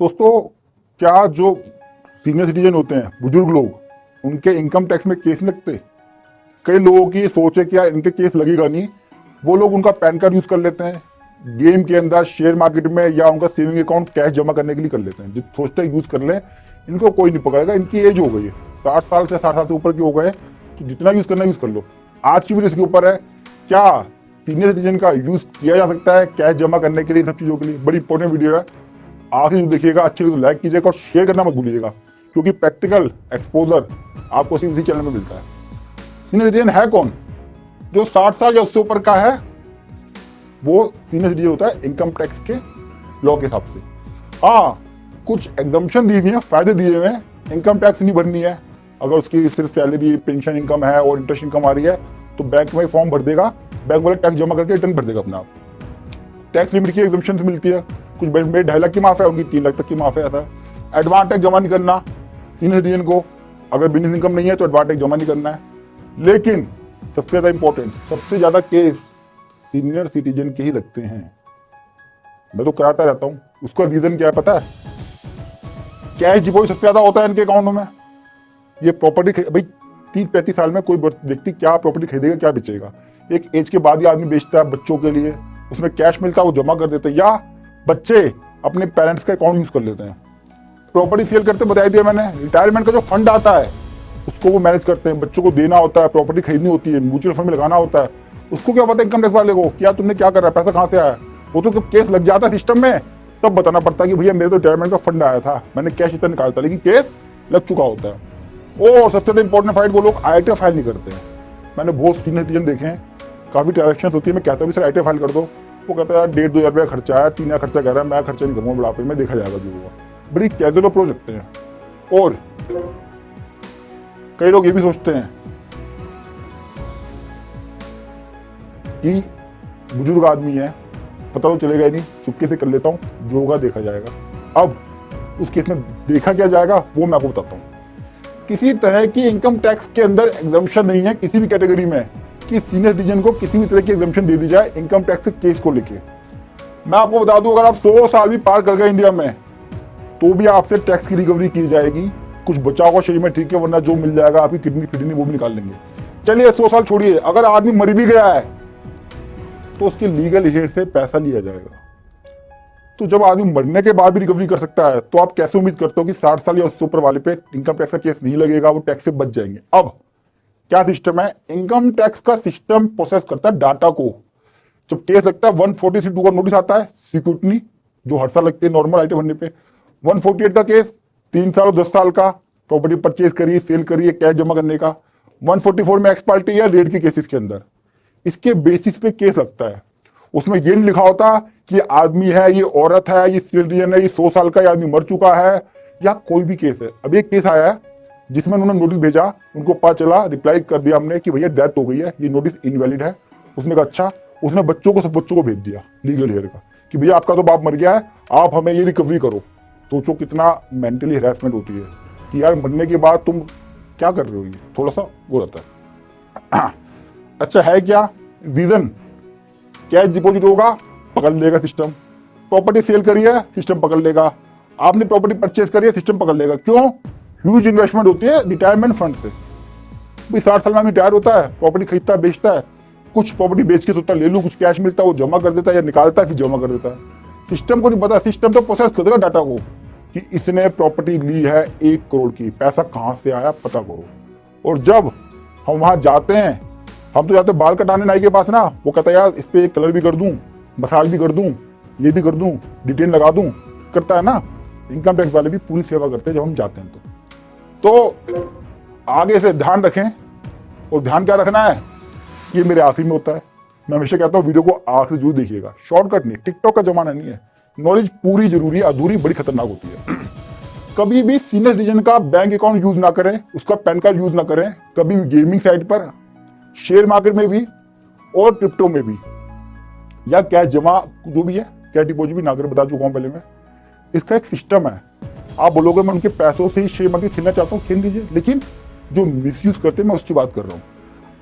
दोस्तों, क्या जो सीनियर सिटीजन होते हैं, बुजुर्ग लोग, उनके इनकम टैक्स में केस नहीं लगते? कई लोगों की सोच है कि यार इनके केस लगेगा नहीं, वो लोग उनका पैन कार्ड यूज कर लेते हैं, गेम के अंदर, शेयर मार्केट में, या उनका सेविंग अकाउंट कैश जमा करने के लिए कर लेते हैं। जो सोचते हैं यूज कर लें, इनको कोई नहीं पकड़ेगा। इनकी एज हो गई है 60 साल से 60 साल से ऊपर की हो गए, तो जितना यूज करना यूज कर लो। आज की वीडियो इसके ऊपर है, क्या सीनियर सिटीजन का यूज किया जा सकता है कैश जमा करने के लिए, सब चीजों के लिए। बड़ी इंपॉर्टेंट वीडियो है, आखिर देखिएगा। अच्छी लगे तो लाइक कीजिएगा और शेयर करना मत भूलिएगा, क्योंकि प्रैक्टिकल एक्सपोजर आपको सिर्फ इसी चैनल में मिलता है। सीनियर सिटीजन है कौन? जो 60 साल या उससे ऊपर का है, वो सीनियर सिटीजन होता है इनकम टैक्स के लॉ के हिसाब से। हाँ, कुछ एग्जम्पशन दी हुई है, फायदे दिए हुए हैं। इनकम टैक्स नहीं भरनी है, अगर उसकी सिर्फ सैलरी, पेंशन इनकम है और इंटरेस्ट इनकम आ रही है, तो बैंक में फॉर्म भर देगा, बैंक वाले टैक्स जमा करके रिटर्न भर देगा अपना आप। टैक्स लिमिट की एग्जम्पशन मिलती है, कुछ बैंक में 2.5 लाख की माफ है, उनकी 3 लाख तक की माफ है। ऐसा एडवांस टैक्स जमा नहीं करना सीनियर सिटीजन को, अगर बिजनेस इनकम नहीं है तो एडवांस टैक्स जमा नहीं करना है। लेकिन सबसे ज्यादा इंपॉर्टेंट, सबसे ज्यादा केस सीनियर सिटीजन के ही लगते हैं। मैं तो कराता रहता हूं, उसका रीजन क्या है पता है? कैश डिपॉजिट सबसे ज्यादा होता है इनके अकाउंटों में। ये प्रॉपर्टी, भाई 30-35 साल में कोई व्यक्ति क्या प्रॉपर्टी खरीदेगा, क्या बेचेगा? एक एज के बाद ही आदमी बेचता है बच्चों के लिए, उसमें कैश मिलता है, वो जमा कर देते हैं, या बच्चे अपने पेरेंट्स का अकाउंट यूज कर लेते हैं। प्रॉपर्टी सेल करते, बताई दिया मैंने, रिटायरमेंट का जो फंड आता है उसको वो मैनेज करते हैं। बच्चों को देना होता है, प्रॉपर्टी खरीदनी होती है, म्यूचुअल फंड में लगाना होता है। उसको क्या पता इनकम टैक्स वाले को क्या तुमने क्या करा है, पैसा कहाँ से आया? वो तो जब केस लग जाता है सिस्टम में, तब बताना पड़ता है कि भैया मेरे तो रिटायरमेंट का फंड आया था, मैंने कैश इतना निकालता, लेकिन केस लग चुका होता है। और सबसे ज्यादा इंपॉर्टेंट फाइट, वो लोग ITR फाइल नहीं करते हैं। मैंने बहुत सीनियर सिटीजन देखे हैं, काफी ट्रांजेक्शन होती है, मैं कहता हूँ सर ITR फाइल कर दो, वो कहता है यार 1,500-2,000 रुपया खर्चा है, 3,000 खर्चा कर रहा है, मैं खर्चा नहीं करूँगा, बुढ़ापे में देखा जाएगा जो होगा। बड़ी कैजुअल अप्रोच रखते हैं। और कई लोग ये भी सोचते हैं कि बुजुर्ग आदमी है, पता तो चलेगा ही नहीं, चुपके से कर लेता हूँ, जो होगा देखा जाएगा। अब उस केस में देखा क्या जाएगा वो मैं आपको बताता हूँ। किसी तरह की इनकम टैक्स के अंदर एग्जम्पशन नहीं है किसी भी कैटेगरी में कि सीनियर सिटीजन को किसी भी तरह की एग्जम्पशन दे दी जाए इनकम टैक्स के केस को लेके। मैं आपको बता दूं, अगर आप 100 साल भी पार कर गए इंडिया में, तो भी आपसे टैक्स की रिकवरी की जाएगी। कुछ बचा हुआ शरीर में ठीक है, वरना जो मिल जाएगा आपकी किडनी फिडनी वो भी निकाल लेंगे। चलिए 100 साल छोड़िए, अगर आदमी मर भी गया है तो उसके लीगल हेड से पैसा लिया जाएगा। तो जब आदमी मरने के बाद भी रिकवरी कर सकता है, तो आप कैसे उम्मीद करते हो कि 60 साल या उससे ऊपर वाले पे इनकम टैक्स का केस नहीं लगेगा, वो टैक्स से बच जाएंगे? अब क्या सिस्टम है? इनकम टैक्स का सिस्टम प्रोसेस करता है डाटा को। जब केस लगता है 142 का नोटिस आता है सिक्योरिटी, जो हर साल लगते हैं नॉर्मल आइटम भरने पे। 148 का केस 3 साल और 10 साल का, प्रॉपर्टी परचेज करिए, सेल करिए, कैश जमा करने का। 144 में एक्सपार्टी या रेड के केसेस के अंदर इसके बेसिस पे केस लगता है। उसमें ये नहीं लिखा होता कि आदमी है, ये औरत है, ये सिटीजन है, ये 100 साल का, ये आदमी मर चुका है, या कोई भी केस है। अब एक केस आया है जिसमें उन्होंने नोटिस भेजा, उनको पता चला, रिप्लाई कर दिया हमने कि भैया डेथ हो गई है, ये नोटिस इनवैलिड है। उसने कहा अच्छा, उसने सब बच्चों को भेज दिया लीगल हेयर का कि भैया आपका तो बाप मर गया है, आप हमें ये रिकवरी करो। सोचो कितना मेंटली हैरेसमेंट होती है कि यार मरने के बाद तुम क्या कर रहे हो, ये थोड़ा सा वो रहता है। अच्छा है क्या रीजन? कैश डिपॉजिट होगा, पकड़ लेगा सिस्टम। प्रॉपर्टी सेल करिए, सिस्टम पकड़ लेगा। आपने प्रॉपर्टी परचेज करिए, सिस्टम पकड़ लेगा। क्यों? ह्यूज इन्वेस्टमेंट होती है रिटायरमेंट फंड से। भाई 60 साल में आदमी रिटायर होता है, प्रॉपर्टी खरीदता है, बेचता है, कुछ प्रॉपर्टी बेच के सोचता है ले लूं, कुछ कैश मिलता है वो जमा कर देता है, या निकालता है फिर जमा कर देता है। सिस्टम को नहीं पता, सिस्टम तो प्रोसेस कर देगा डाटा को कि इसने प्रॉपर्टी ली है 1 करोड़ की, पैसा कहां से आया पता करो। और जब हम वहां जाते हैं, हम तो जाते हैं बाल कटाने नाई के पास ना, वो कहता है यार इस पे एक कलर भी कर दूं, मसाज भी कर दूं, ये भी कर दूं, डिटेल लगा दूं, करता है ना। इनकम टैक्स वाले भी पूरी सेवा करते हैं जब हम जाते हैं तो आगे से ध्यान रखें। और ध्यान क्या रखना है, ये मेरे आखिरी में होता है। मैं हमेशा कहता हूँ वीडियो को आखिर जरूर देखिएगा, शॉर्टकट नहीं, टिकटॉक का जमाना नहीं है। नॉलेज पूरी जरूरी है, अधूरी बड़ी खतरनाक होती है। कभी भी सीनियर सिटीजन का बैंक अकाउंट यूज ना करें, उसका पैन कार्ड यूज ना करें, कभी भी गेमिंग साइट पर, शेयर मार्केट में भी और क्रिप्टो में भी, या कैश जमा जो भी है, कैश डिपॉजिट भी ना करें, बता चुका हूं पहले मैं। इसका एक सिस्टम है। आप बोलोगे मैं उनके पैसों से ही शेयर मार्केट खेलना चाहता हूँ, खेल दीजिए, लेकिन जो मिसयूज करते हैं मैं उसकी बात कर रहा हूँ।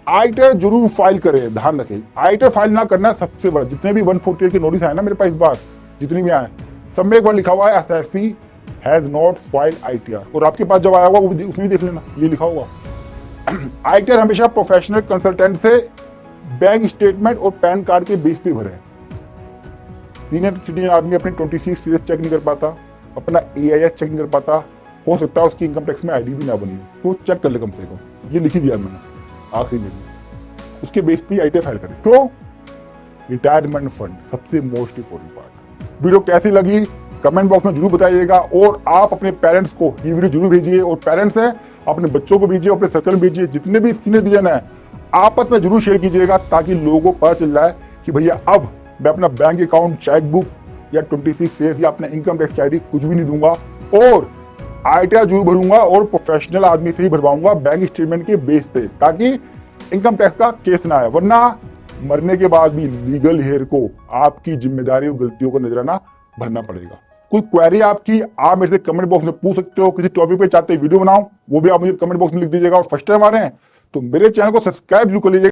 ITR जरूर फाइल करें, ध्यान रखें। ITR फाइल ना करना सबसे बड़ा। जितने भी 148 के नोटिस आए ना मेरे पास इस बार, जितनी भी आए, सब में एक बार लिखा हुआ है SSC has not filed ITR। और आपके पास जब आया होगा वो उसमें भी देख लेना, ये लिखा होगा। ITR हमेशा प्रोफेशनल कंसल्टेंट से बैंक स्टेटमेंट और पैन कार्ड के बेस पे भरे। सीनियर सिटीजन आदमी अपनी 26 CS चेक नहीं कर पाता, अपना AIS चेक नहीं कर पाता, हो सकता है उसकी इनकम टैक्स में ID भी ना बनी, तो चेक कर ले कम से कम। ये लिख ही दिया मैंने आखिरी में, उसके बेस पे ITR फाइल करें। तो रिटायरमेंट फंड सबसे मोस्ट इंपॉर्टेंट पार्ट। वीडियो कैसी लगी कमेंट बॉक्स में जरूर बताइएगा, और आप अपने पेरेंट्स को ये वीडियो जरूर भेजिए, और पेरेंट्स है अपने बच्चों को भेजिए, अपने सर्कल में भेजिए, जितने भी सीनियर सिटीजन है आपस में जरूर शेयर कीजिएगा, ताकि लोगों को पता चल रहा है कि भैया अब मैं अपना बैंक अकाउंट, चेकबुक या 26 CS या अपना इनकम टैक्स ID कुछ भी नहीं दूंगा, और ITR जरूर भरूंगा, और प्रोफेशनल आदमी से ही भरवाऊंगा बैंक स्टेटमेंट के बेस पे, ताकि इनकम टैक्स का केस ना आए। वरना मरने के बाद भी लीगल हेयर को आपकी जिम्मेदारी और गलतियों का नजराना भरना पड़ेगा। कोई क्वेरी आपकी आप मेरे से कमेंट बॉक्स में पूछ सकते हो, किसी टॉपिक पे चाहते वीडियो बनाऊं वो भी आप मुझे कमेंट बॉक्स में लिख दीजिएगा। और फर्स्ट टाइम आ रहे हैं तो मेरे चैनल को सब्सक्राइब जरूर कर लीजिएगा।